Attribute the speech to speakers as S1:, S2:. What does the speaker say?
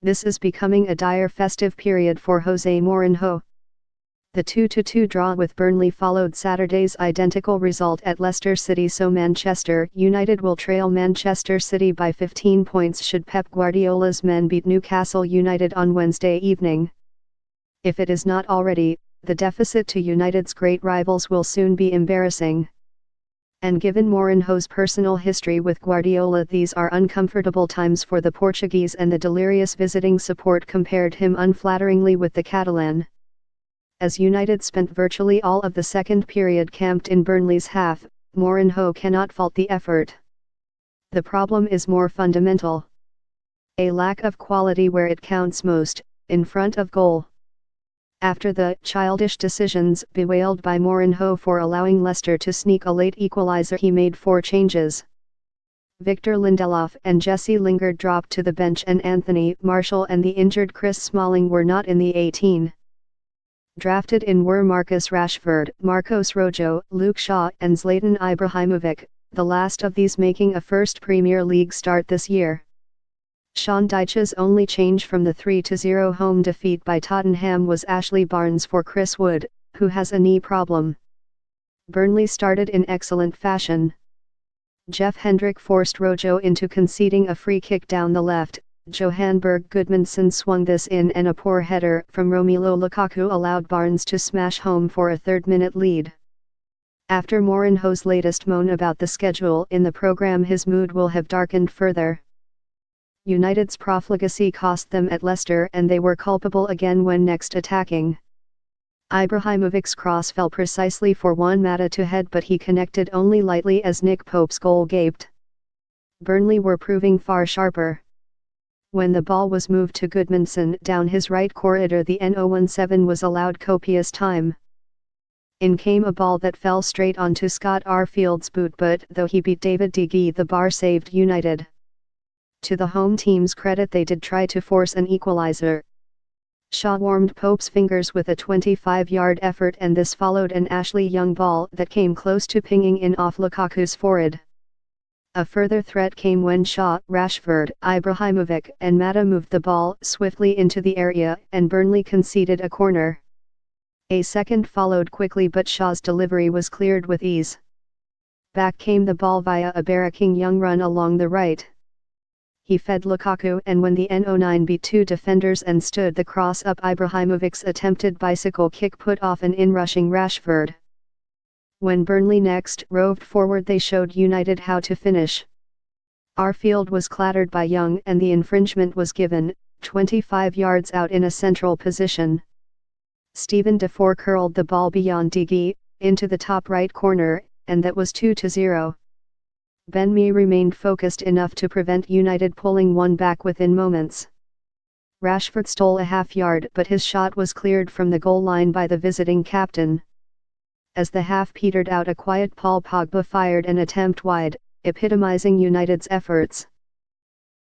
S1: This is becoming a dire festive period for Jose Mourinho. The 2-2 draw with Burnley followed Saturday's identical result at Leicester City, so Manchester United will trail Manchester City by 15 points should Pep Guardiola's men beat Newcastle United on Wednesday evening. If it is not already, the deficit to United's great rivals will soon be embarrassing. And given Mourinho's personal history with Guardiola, these are uncomfortable times for the Portuguese, and the delirious visiting support compared him unflatteringly with the Catalan. As United spent virtually all of the second period camped in Burnley's half, Mourinho cannot fault the effort. The problem is more fundamental. A lack of quality where it counts most, in front of goal. After the childish decisions bewailed by Mourinho for allowing Leicester to sneak a late equaliser, he made 4 changes. Victor Lindelof and Jesse Lingard dropped to the bench, and Anthony Martial and the injured Chris Smalling were not in the 18. Drafted in were Marcus Rashford, Marcos Rojo, Luke Shaw and Zlatan Ibrahimovic, the last of these making a first Premier League start this year. Sean Dyche's only change from the 3-0 home defeat by Tottenham was Ashley Barnes for Chris Wood, who has a knee problem. Burnley started in excellent fashion. Jeff Hendrick forced Rojo into conceding a free kick down the left. Johan Berg Gudmundsson swung this in, and a poor header from Romelu Lukaku allowed Barnes to smash home for a third-minute lead. After Mourinho's latest moan about the schedule in the programme, his mood will have darkened further. United's profligacy cost them at Leicester, and they were culpable again when next attacking. Ibrahimovic's cross fell precisely for Juan Mata to head, but he connected only lightly as Nick Pope's goal gaped. Burnley were proving far sharper. When the ball was moved to Gudmundsson down his right corridor, the N017 was allowed copious time. In came a ball that fell straight onto Scott Arfield's boot, but though he beat David De Gea, the bar saved United. To the home team's credit, they did try to force an equaliser. Shaw warmed Pope's fingers with a 25-yard effort, and this followed an Ashley Young ball that came close to pinging in off Lukaku's forehead. A further threat came when Shaw, Rashford, Ibrahimovic and Mata moved the ball swiftly into the area, and Burnley conceded a corner. A second followed quickly, but Shaw's delivery was cleared with ease. Back came the ball via a barracking Young run along the right. He fed Lukaku, and when the N09 beat 2 defenders and stood the cross up, Ibrahimovic's attempted bicycle kick put off an in-rushing Rashford. When Burnley next roved forward, they showed United how to finish. Arfield was clattered by Young, and the infringement was given, 25 yards out in a central position. Steven Defour curled the ball beyond De Gea, into the top right corner, and that was 2-0. Ben Mee remained focused enough to prevent United pulling one back within moments. Rashford stole a half-yard, but his shot was cleared from the goal line by the visiting captain. As the half petered out, a quiet Paul Pogba fired an attempt wide, epitomizing United's efforts.